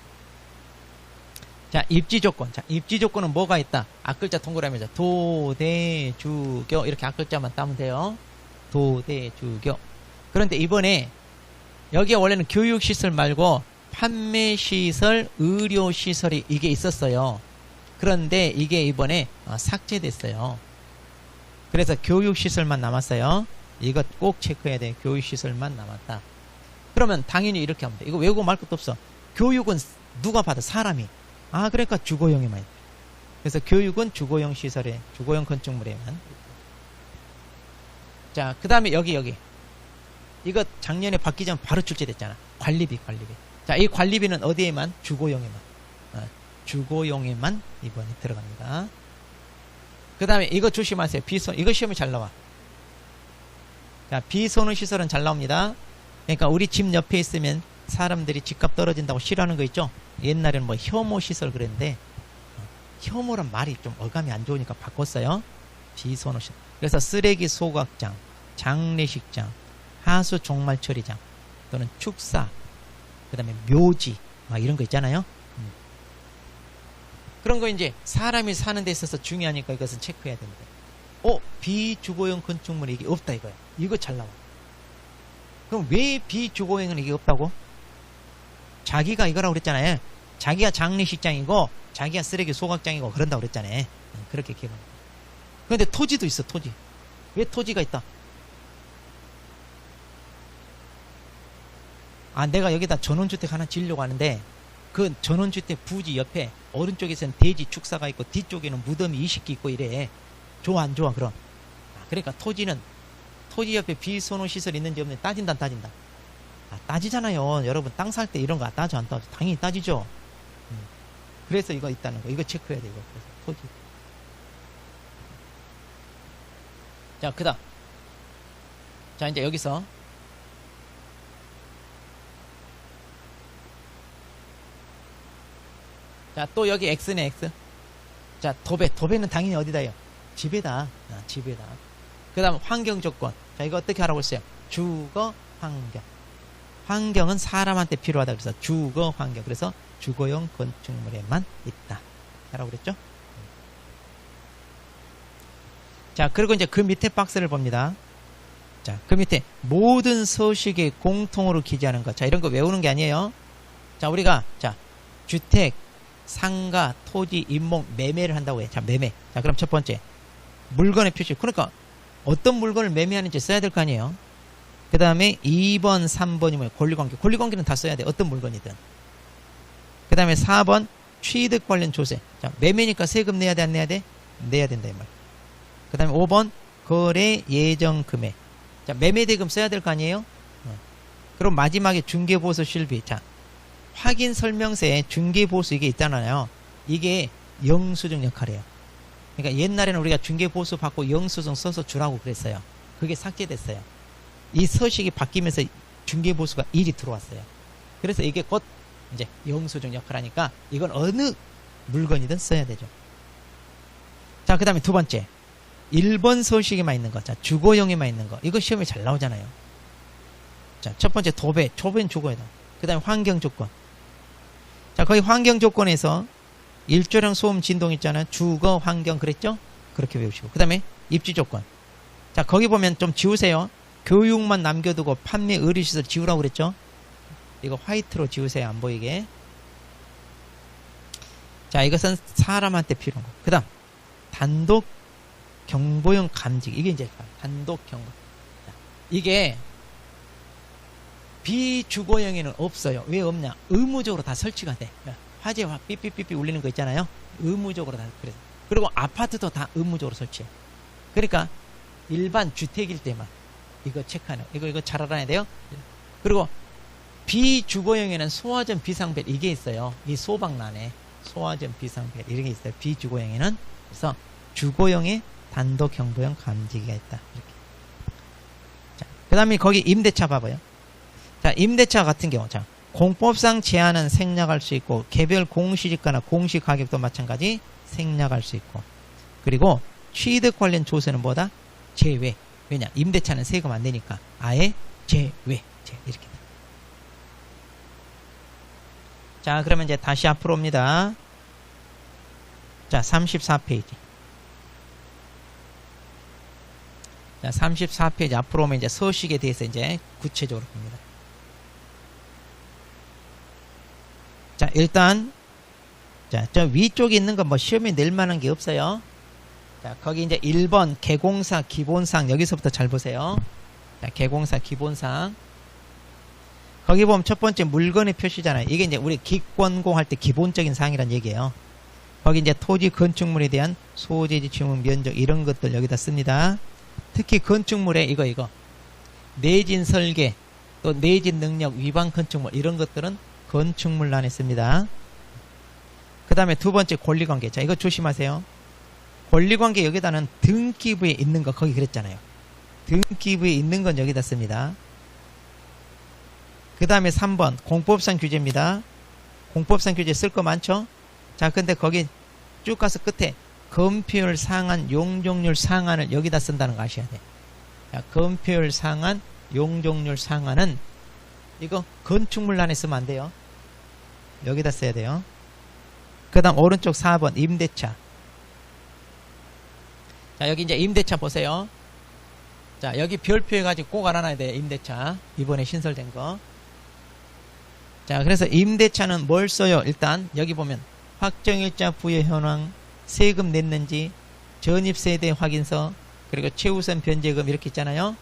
자, 입지조건. 자, 입지조건은 뭐가 있다? 앞글자 동그라미죠. 도대주교. 이렇게 앞글자만 따면 돼요. 도대주교. 그런데 이번에, 여기에 원래는 교육시설 말고, 판매시설, 의료시설이 이게 있었어요. 그런데 이게 이번에 삭제됐어요. 그래서 교육시설만 남았어요. 이거 꼭 체크해야 돼. 교육시설만 남았다. 그러면 당연히 이렇게 하면 돼. 이거 외우고 말 것도 없어. 교육은 누가 받아? 사람이. 그러니까 주거용에만 있다. 그래서 교육은 주거용 시설에, 주거용 건축물에만. 자, 그 다음에 여기. 이거 작년에 받기 전 바로 출제됐잖아. 관리비. 자, 이 관리비는 어디에만? 주거용에만. 주거용에만 이번에 들어갑니다. 그 다음에 이거 조심하세요. 이거 시험에 잘 나와. 자, 비선호 시설은 잘 나옵니다. 그러니까 우리 집 옆에 있으면 사람들이 집값 떨어진다고 싫어하는 거 있죠? 옛날에는 뭐 혐오 시설 그랬는데 혐오란 말이 좀 어감이 안 좋으니까 바꿨어요. 비선호 시설. 그래서 쓰레기 소각장, 장례식장, 하수 종말 처리장 또는 축사, 그 다음에 묘지 막 이런 거 있잖아요. 그런 거 이제 사람이 사는 데 있어서 중요하니까 이것은 체크해야 됩니다. 비주거용 건축물이 이게 없다 이거야. 이거 잘 나와. 그럼 왜 비주거용은 이게 없다고? 자기가 이거라고 그랬잖아요. 자기가 장례식장이고 자기가 쓰레기 소각장이고 그런다고 그랬잖아요. 그렇게 기억합니다. 그런데 토지도 있어. 토지. 왜 토지가 있다? 내가 여기다 전원주택 하나 지으려고 하는데 그 전원주택 부지 옆에 오른쪽에서는 대지 축사가 있고 뒤쪽에는 무덤이 20개 있고 이래. 좋아 안 좋아? 그럼 그러니까 토지는 토지 옆에 비선호 시설 있는지 없는지 따진다 안 따진다? 따지잖아요. 여러분 땅 살 때 이런 거 따져 안 따져? 당연히 따지죠. 그래서 이거 있다는 거. 이거 체크해야 돼. 이거. 토지. 자, 그 다음. 자, 이제 여기서. 자, 또 여기 X네, X. 자, 도배. 도배는 당연히 어디다요? 집에다. 집에다. 그 다음, 환경 조건. 자, 이거 어떻게 하라고 했어요? 주거, 환경. 환경은 사람한테 필요하다. 그래서 주거, 환경. 그래서 주거용 건축물에만 있다. 라고 그랬죠? 자, 그리고 이제 그 밑에 박스를 봅니다. 자, 그 밑에 모든 서식에 공통으로 기재하는 것. 자, 이런 거 외우는 게 아니에요. 자, 우리가, 자, 주택, 상가, 토지, 임목, 매매를 한다고 해. 자, 매매. 자, 그럼 첫 번째. 물건의 표시. 그러니까 어떤 물건을 매매하는지 써야 될 거 아니에요. 그 다음에 2번, 3번이 뭐예요? 권리관계. 권리관계는 다 써야 돼. 어떤 물건이든. 그 다음에 4번, 취득 관련 조세. 자, 매매니까 세금 내야 돼, 안 내야 돼? 내야 된다, 이 말. 그 다음에 5번, 거래 예정 금액. 자, 매매대금 써야 될 거 아니에요? 그럼 마지막에 중개보수 실비. 자, 확인 설명서에 중개보수 이게 있잖아요. 이게 영수증 역할이에요. 그러니까 옛날에는 우리가 중개보수 받고 영수증 써서 주라고 그랬어요. 그게 삭제됐어요. 이 서식이 바뀌면서 중개보수가 일이 들어왔어요. 그래서 이게 곧 이제 영수증 역할하니까 이건 어느 물건이든 써야 되죠. 자, 그 다음에 두 번째. 1번 서식에만 있는 거. 자, 주거용에만 있는 거. 이거 시험에 잘 나오잖아요. 자, 첫 번째 도배. 도배는 주거에다. 그 다음에 환경 조건. 자, 거기 환경 조건에서 일조량 소음 진동 있잖아요. 주거 환경 그랬죠? 그렇게 외우시고. 그 다음에 입지 조건. 자, 거기 보면 좀 지우세요. 교육만 남겨두고 판매 의료시설 지우라고 그랬죠? 이거 화이트로 지우세요. 안 보이게. 자, 이것은 사람한테 필요한 거. 그 다음 단독 경보용 감지. 이게 이제 단독 경보. 자, 이게 비주거용에는 없어요. 왜 없냐? 의무적으로 다 설치가 돼. 화재 삐삐삐삐 울리는 거 있잖아요. 의무적으로 다 그래서. 그리고 아파트도 다 의무적으로 설치해. 그러니까 일반 주택일 때만 이거 체크하는 거. 이거 잘 알아야 돼요. 그리고 비주거용에는 소화전 비상벨 이게 있어요. 이 소방란에 소화전 비상벨 이런 게 있어요. 비주거용에는. 그래서 주거용에 단독 경보용 감지기가 있다. 이렇게. 자, 그 다음에 거기 임대차 봐봐요. 자, 임대차 같은 경우, 자, 공법상 제한은 생략할 수 있고, 개별 공시지가나 공시가격도 마찬가지 생략할 수 있고, 그리고 취득 관련 조세는 뭐다? 제외. 왜냐? 임대차는 세금 안 내니까 아예 제외. 이렇게. 자, 그러면 이제 다시 앞으로 옵니다. 자, 34페이지. 자, 34페이지 앞으로 오면 이제 서식에 대해서 이제 구체적으로 봅니다. 자, 일단, 자, 저 위쪽에 있는 건 뭐 시험에 낼 만한 게 없어요. 자, 거기 이제 1번 개공사 기본사항 여기서부터 잘 보세요. 자, 개공사 기본사항. 거기 보면 첫 번째 물건의 표시잖아요. 이게 이제 우리 기권공 할 때 기본적인 사항이란 얘기예요. 거기 이제 토지 건축물에 대한 소재지 지문 면적 이런 것들 여기다 씁니다. 특히 건축물에 이거 내진 설계 또 내진 능력 위반 건축물 이런 것들은 건축물란에 씁니다. 그 다음에 두 번째 권리관계. 자, 이거 조심하세요. 권리관계 여기다는 등기부에 있는 거 거기 그랬잖아요. 등기부에 있는 건 여기다 씁니다. 그 다음에 3번 공법상 규제입니다. 공법상 규제 쓸 거 많죠? 자, 근데 거기 쭉 가서 끝에 건폐율 상한 용적률 상한을 여기다 쓴다는 거 아셔야 돼. 자, 건폐율 상한 용적률 상한은 이거 건축물란에 쓰면 안 돼요. 여기다 써야 돼요. 그 다음 오른쪽 4번 임대차. 자, 여기 이제 임대차 보세요. 자, 여기 별표 해가지고 꼭 알아놔야 돼요. 임대차 이번에 신설된 거. 자, 그래서 임대차는 뭘 써요? 일단 여기 보면 확정일자 부여 현황, 세금 냈는지, 전입세대 확인서, 그리고 최우선 변제금 이렇게 있잖아요.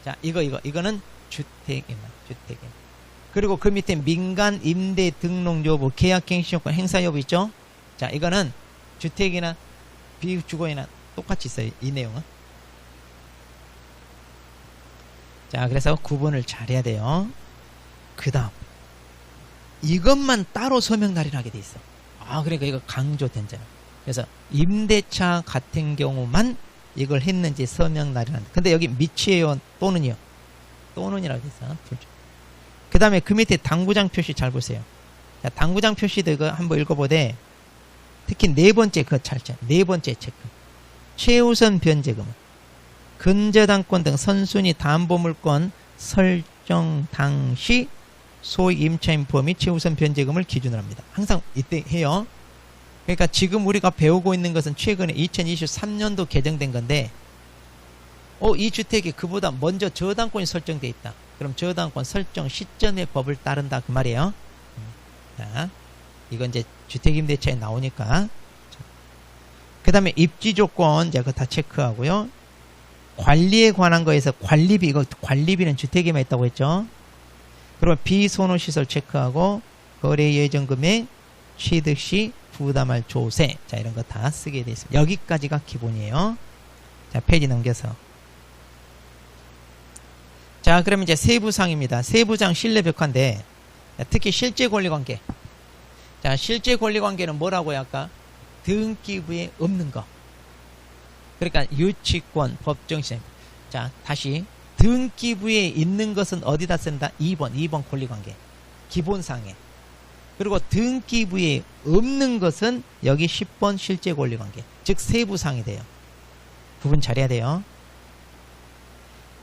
자, 이거는 주택입니다. 주택임. 그리고 그 밑에 민간 임대 등록 여부, 계약 갱신 요건 행사 여부 있죠? 자, 이거는 주택이나 비주거이나 똑같이 있어요. 이 내용은. 자, 그래서 구분을 잘해야 돼요. 그 다음 이것만 따로 서명 날인하게 돼 있어. 그러니까 이거 강조된잖아. 그래서 임대차 같은 경우만 이걸 했는지 서명 날이란다. 근데 여기 미치예요, 또는이요? 또는이라고 했어. 그 다음에 그 밑에 당구장 표시 잘 보세요. 자, 당구장 표시도 이거 한번 읽어보되, 특히 네 번째 그 찰자, 네 번째 체크. 최우선 변제금은 근저당권 등 선순위 담보물권 설정 당시 소액 임차인포 및 최우선 변제금을 기준으로 합니다. 항상 이때 해요. 그러니까 지금 우리가 배우고 있는 것은 최근에 2023년도 개정된 건데, 이 주택이 그보다 먼저 저당권이 설정되어 있다. 그럼 저당권 설정 시점의 법을 따른다 그 말이에요. 자, 이건 이제 주택임대차에 나오니까. 그 다음에 입지조건 이제 그거 다 체크하고요. 관리에 관한 거에서 관리비, 이거 관리비는 주택에만 있다고 했죠. 그리고 비선호시설 체크하고 거래 예정 금액, 취득 시 부담할 조세, 자 이런 거 다 쓰게 돼 있습니다. 여기까지가 기본이에요. 자, 페이지 넘겨서. 자, 그러면 이제 세부상입니다. 세부장 실내벽화인데, 특히 실제 권리관계. 자, 실제 권리관계는 뭐라고요, 아까? 등기부에 없는 거. 그러니까 유치권, 법정시행. 자, 다시. 등기부에 있는 것은 어디다 쓴다? 2번 권리관계. 기본상에. 그리고 등기부에 없는 것은 여기 10번 실제 권리관계. 즉, 세부상이 돼요. 구분 잘해야 돼요.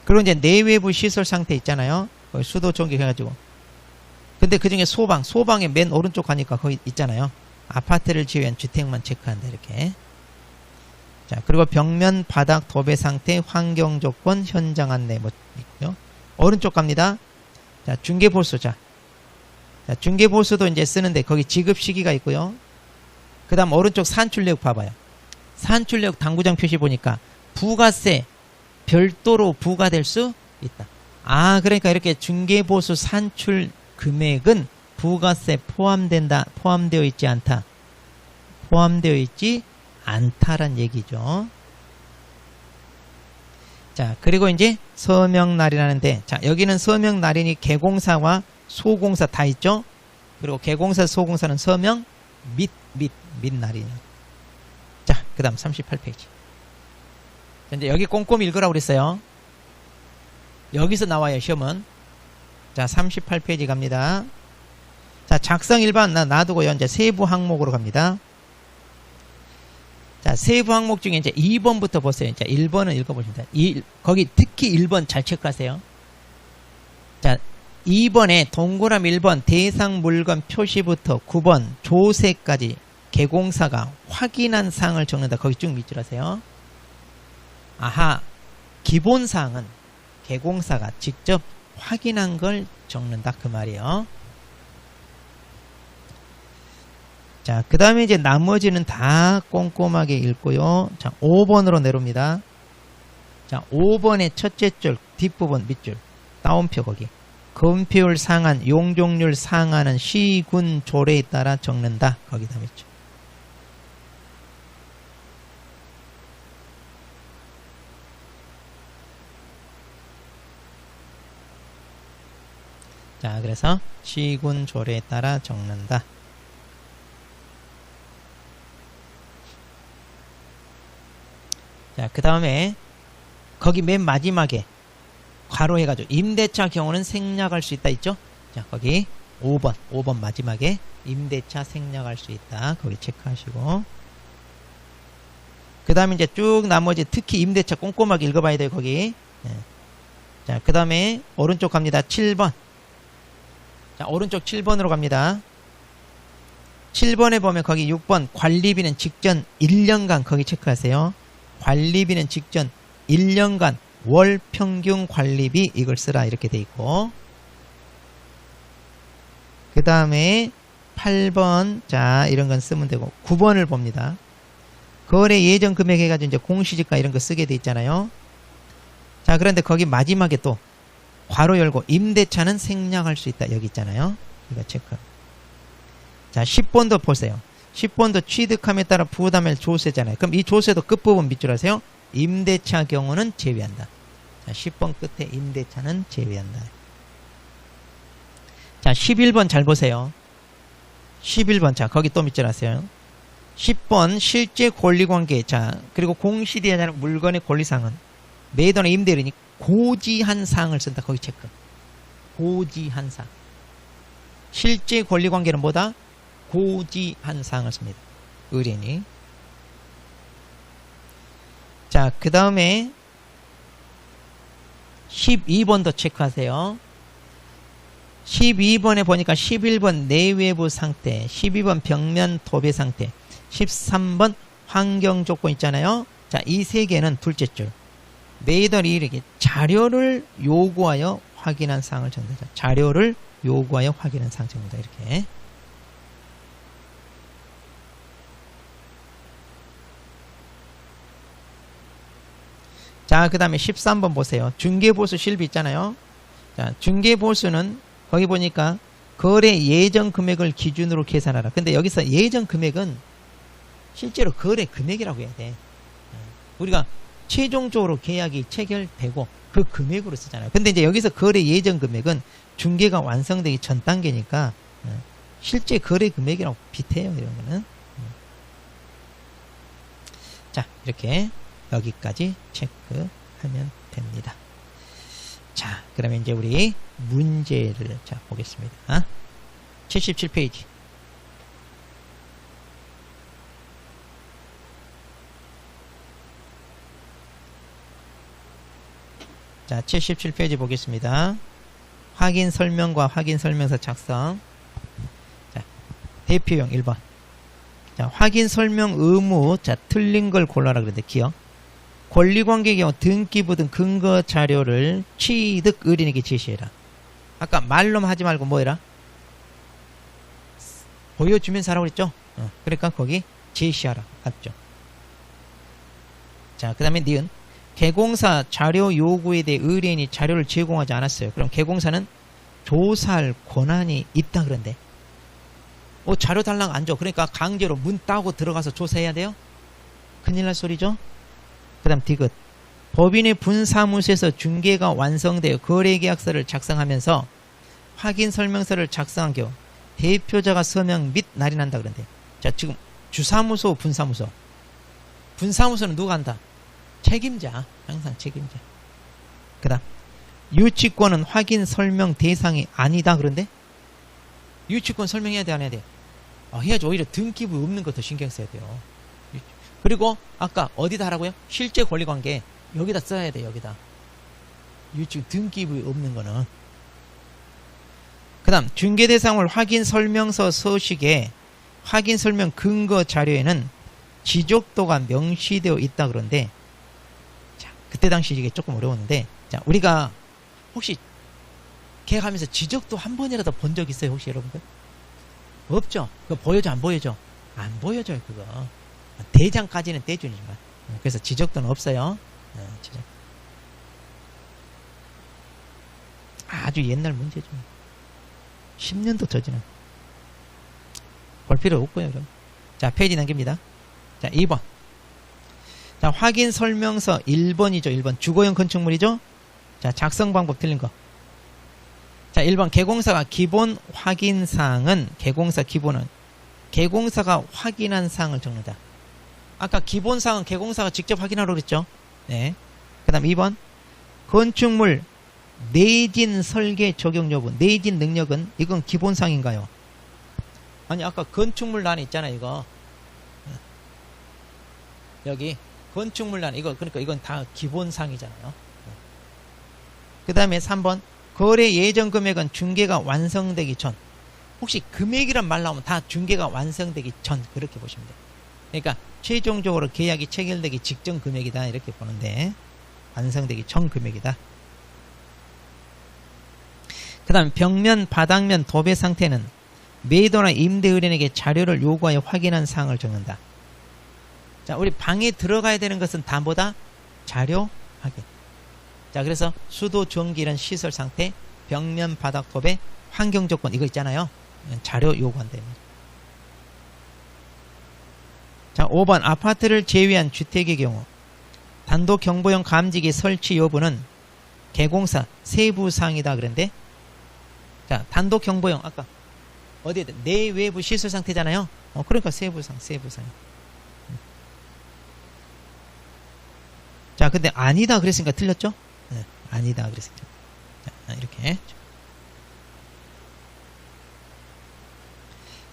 그리고 이제 내외부 시설 상태 있잖아요. 거기 수도 전기해가지고. 근데 그 중에 소방의 맨 오른쪽 가니까 거기 있잖아요. 아파트를 지어야 한 주택만 체크한다, 이렇게. 자, 그리고 벽면, 바닥, 도배 상태, 환경 조건, 현장 안내, 뭐, 있고요. 오른쪽 갑니다. 자, 중개보수. 자, 중개보수도 이제 쓰는데, 거기 지급 시기가 있고요. 그 다음 오른쪽 산출내역 봐봐요. 산출내역 당구장 표시 보니까, 부가세, 별도로 부과될 수 있다. 그러니까 이렇게 중개보수 산출 금액은 부가세 포함되어 있지 않다. 포함되어 있지 않다란 얘기죠. 자, 그리고 이제 서명날이라는데, 자, 여기는 서명날이니 개공사와 소공사 다 있죠? 그리고 개공사, 소공사는 서명 및 날이냐. 자, 그 다음 38페이지. 이제 여기 꼼꼼히 읽으라고 그랬어요. 여기서 나와요, 시험은. 자, 38페이지 갑니다. 자, 작성 일반 놔두고요. 이제 세부 항목으로 갑니다. 자, 세부 항목 중에 이제 2번부터 보세요. 자, 1번은 읽어보십니다. 거기 특히 1번 잘 체크하세요. 자, 2번에 동그라미 1번 대상 물건 표시부터 9번 조세까지 개공사가 확인한 사항을 적는다. 거기 쭉 밑줄 하세요. 기본사항은 개공사가 직접 확인한 걸 적는다 그 말이에요. 자, 그 다음에 이제 나머지는 다 꼼꼼하게 읽고요. 자, 5번으로 내려옵니다. 자, 5번의 첫째 줄 뒷부분 밑줄 따옴표 거기 건폐율 상한 용적률 상한은 시군 조례에 따라 적는다. 거기다 밑줄. 자, 그래서 시군 조례에 따라 적는다. 자, 그 다음에 거기 맨 마지막에 괄호 해가지고 임대차 경우는 생략할 수 있다 있죠? 자, 거기 5번 마지막에 임대차 생략할 수 있다. 거기 체크하시고. 그 다음에 이제 쭉 나머지 특히 임대차 꼼꼼하게 읽어봐야 돼요. 거기. 네. 자, 그 다음에 오른쪽 갑니다. 7번. 자, 오른쪽 7번으로 갑니다. 7번에 보면 거기 6번 관리비는 직전 1년간 거기 체크하세요. 관리비는 직전 1년간 월 평균 관리비 이걸 쓰라 이렇게 돼 있고, 그 다음에 8번 자 이런 건 쓰면 되고 9번을 봅니다. 거래 예정 금액 해가지고 이제 공시지가 이런 거 쓰게 돼 있잖아요. 자, 그런데 거기 마지막에 또 괄호 열고 임대차는 생략할 수 있다 여기 있잖아요. 이거 체크. 자, 10번도 보세요. 10번도 취득함에 따라 부담할 조세잖아요. 그럼 이 조세도 끝부분 밑줄 하세요. 임대차 경우는 제외한다. 자, 10번 끝에 임대차는 제외한다. 자, 11번 잘 보세요. 11번. 자, 거기 또 밑줄 하세요. 10번 실제 권리관계. 자, 그리고 공시되어야 하는 물건의 권리사항은 매도나 임대인이 고지한 사항을 쓴다. 거기 체크. 고지한 사항. 실제 권리관계는 뭐다? 고지한 사항을 씁니다. 의뢰인이. 자, 그 다음에 12번도 체크하세요. 12번에 보니까 11번 내외부 상태, 12번 벽면 도배 상태, 13번 환경 조건 있잖아요. 자, 이 세 개는 둘째 줄. 매도인이 이렇게 자료를 요구하여 확인한 사항을 적는다. 자료를 요구하여 확인한 사항을 적는다. 이렇게. 자, 그 다음에 13번 보세요. 중개보수 실비 있잖아요. 자, 중개보수는 거기 보니까 거래 예정 금액을 기준으로 계산하라. 근데 여기서 예정 금액은 실제로 거래 금액이라고 해야 돼. 우리가 최종적으로 계약이 체결되고 그 금액으로 쓰잖아요. 근데 이제 여기서 거래 예정 금액은 중개가 완성되기 전 단계니까 실제 거래 금액이라고 비슷해요. 이런 거는. 자, 이렇게 여기까지 체크하면 됩니다. 자, 그러면 이제 우리 문제를 자 보겠습니다. 77페이지. 자, 77페이지 보겠습니다. 확인 설명과 확인 설명서 작성. 자, 대표용 1번. 자, 확인 설명 의무. 자, 틀린 걸 골라라 그랬는데 기억. 권리관계의 경우 등기부 등 근거 자료를 취득 의뢰인에게 제시해라. 아까 말로만 하지 말고 뭐 해라? 보여주면서 하라고 그랬죠? 그러니까 거기 제시하라. 맞죠? 자, 그 다음에 니은. 개공사 자료 요구에 대해 의뢰인이 자료를 제공하지 않았어요. 그럼 개공사는 조사할 권한이 있다 그런데. 자료 달랑 안 줘. 그러니까 강제로 문 따고 들어가서 조사해야 돼요? 큰일 날 소리죠? 그 다음 디귿. 법인의 분사무소에서 중개가 완성되어 거래계약서를 작성하면서 확인 설명서를 작성한 경우 대표자가 서명 및 날인한다 그런데. 자, 지금 주사무소, 분사무소. 분사무소는 누가 한다? 책임자. 항상 책임자. 그 다음 유치권은 확인 설명 대상이 아니다 그런데. 유치권 설명해야 돼, 안 해야 돼? 해야죠. 오히려 등기부 없는 것도 신경 써야 돼요. 그리고 아까 어디다 하라고요? 실제 권리관계 여기다 써야 돼. 여기다. 유치 등기부 없는 거는. 그 다음 중개대상물 확인 설명서 서식에 확인 설명 근거 자료에는 지적도가 명시되어 있다 그런데. 자, 그때 당시 이게 조금 어려웠는데. 자, 우리가 혹시 계약하면서 지적도 한 번이라도 본 적 있어요? 혹시 여러분들? 없죠? 그거 보여줘, 안 보여줘? 안 보여줘요, 그거. 대장까지는 떼주니까. 그래서 지적도는 없어요. 지적. 아주 옛날 문제죠. 10년도 저지는. 볼 필요 없고요, 그럼. 자, 페이지 남깁니다. 자, 2번. 자, 확인 설명서 1번이죠, 1번. 주거용 건축물이죠? 자, 작성 방법 틀린 거. 자, 1번. 개공사가 기본 확인 사항은, 개공사 기본은, 개공사가 확인한 사항을 적는다. 아까 기본 사항은 개공사가 직접 확인하라고 그랬죠? 네. 그 다음 2번. 건축물 내진 설계 적용 여부, 내진 능력은, 이건 기본 사항인가요? 아니, 아까 건축물란 있잖아요, 이거. 여기, 건축물란, 이거, 그러니까 이건 다 기본 사항이잖아요. 그 다음에 3번. 거래 예정 금액은 중개가 완성되기 전. 혹시 금액이란 말 나오면 다 중개가 완성되기 전, 그렇게 보시면 돼요. 그러니까 최종적으로 계약이 체결되기 직전 금액이다 이렇게 보는데 완성되기 전 금액이다. 그 다음 벽면, 바닥면, 도배 상태는 매도나 임대 의뢰인에게 자료를 요구하여 확인한 사항을 적는다. 자, 우리 방에 들어가야 되는 것은 다 뭐다? 자료 확인. 자, 그래서 수도, 전기 이런 시설 상태, 벽면, 바닥, 도배, 환경 조건 이거 있잖아요. 자료 요구한다. 자, 5번. 아파트를 제외한 주택의 경우 단독 경보용 감지기 설치 여부는 개공사 세부사항이다 그런데. 자, 단독 경보용 아까 어디에든 내외부 시설 상태잖아요. 그러니까 세부상. 자, 근데 아니다 그랬으니까 틀렸죠? 네, 아니다 그랬으니까. 자, 이렇게.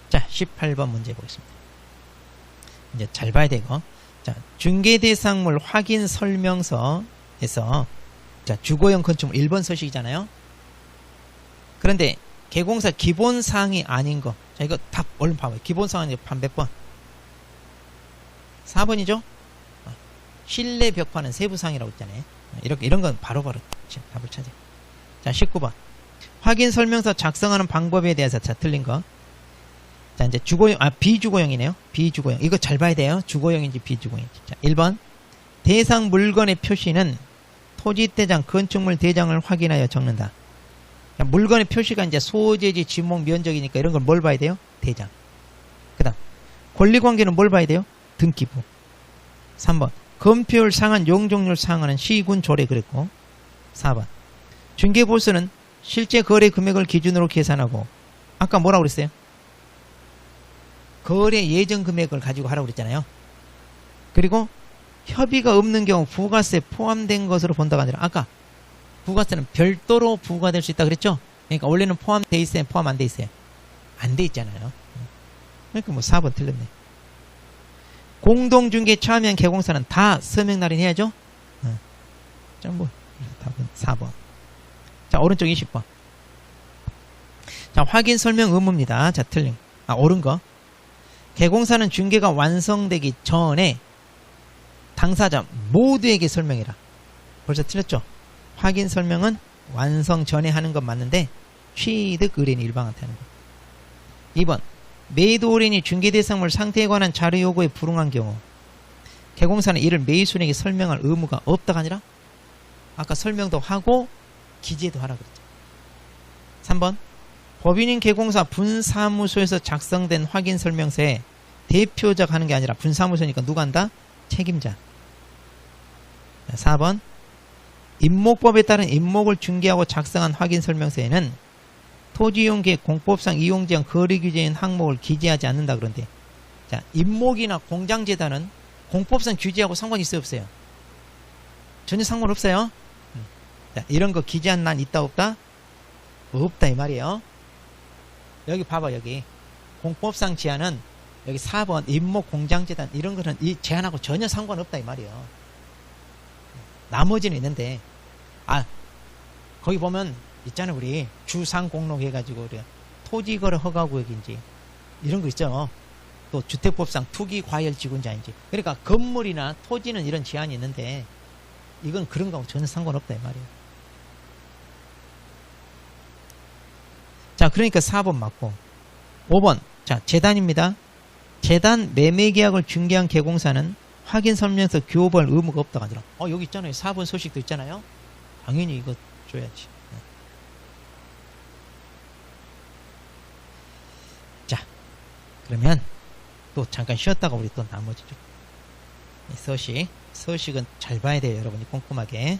자, 18번 문제 보겠습니다. 이제 잘 봐야 되고. 자, 중개대상물 확인 설명서에서, 자, 주거용 건축물 1번 서식이잖아요. 그런데 개공사 기본사항이 아닌 거. 자, 이거 답 얼른 봐봐요. 기본사항이 몇 번? 4번이죠? 실내 벽화는 세부사항이라고 했잖아요. 이런 건 바로바로 답을 찾아요. 자, 19번. 확인 설명서 작성하는 방법에 대해서, 자, 틀린 거. 자, 이제 주거용, 비주거용이네요. 비주거용. 이거 잘 봐야 돼요. 주거용인지 비주거용인지. 자, 1번. 대상 물건의 표시는 토지대장, 건축물 대장을 확인하여 적는다. 자, 물건의 표시가 이제 소재지, 지목, 면적이니까 이런 걸 뭘 봐야 돼요? 대장. 그 다음. 권리관계는 뭘 봐야 돼요? 등기부. 3번. 검표율 상한, 용적률 상한은 시군 조례 그랬고. 4번. 중개보수는 실제 거래 금액을 기준으로 계산하고, 아까 뭐라고 그랬어요? 거래 예정 금액을 가지고 하라고 그랬잖아요. 그리고 협의가 없는 경우 부가세 포함된 것으로 본다가 아니라, 아까 부가세는 별도로 부과될 수 있다 그랬죠? 그러니까 원래는 포함돼 있어요? 포함 안 돼 있어요? 안 돼 있잖아요. 그러니까 뭐 4번 틀렸네. 공동중개 참여한 개공사는 다 서명날인 해야죠? 자, 뭐 답은 4번. 자, 오른쪽 20번. 자, 확인 설명 의무입니다. 자, 틀린. 옳은 거. 개공사는 중개가 완성되기 전에 당사자 모두에게 설명해라. 벌써 틀렸죠? 확인 설명은 완성 전에 하는 건 맞는데 취득 의뢰인이 일방한테 하는 거. 2번. 매도 의뢰인이 중개대상물 상태에 관한 자료 요구에 불응한 경우 개공사는 이를 매수인에게 설명할 의무가 없다가 아니라 아까 설명도 하고 기재도 하라 그랬죠. 3번. 법인인 개공사 분사무소에서 작성된 확인 설명서에 대표자가 하는 게 아니라 분사무소니까 누가 한다? 책임자. 4번. 임목법에 따른 임목을 중개하고 작성한 확인 설명서에는 토지이용계획 공법상 이용제한 거래규제인 항목을 기재하지 않는다 그런데, 자, 임목이나 공장재단은 공법상 규제하고 상관이 있어요 없어요? 전혀 상관없어요. 자, 이런 거 기재한 난 있다 없다? 없다 이 말이에요. 여기 봐봐. 여기 공법상 제한은 여기 4번 임목 공장재단 이런 거는 이 제한하고 전혀 상관없다 이 말이에요. 나머지는 있는데, 거기 보면 있잖아요. 우리 주상공록 해가지고 우리 토지거래 허가구역인지 이런 거 있죠. 또 주택법상 투기과열지군자인지. 그러니까 건물이나 토지는 이런 제한이 있는데 이건 그런 거하고 전혀 상관없다 이 말이에요. 자, 그러니까 4번 맞고. 5번. 자, 재단입니다. 재단 매매계약을 중개한 개공사는 확인 설명서 교부할 의무가 없다가 아니라, 여기 있잖아요. 4번 소식도 있잖아요. 당연히 이거 줘야지. 자, 그러면 또 잠깐 쉬었다가 우리 또 나머지 좀 서식은 잘 봐야 돼요. 여러분이 꼼꼼하게.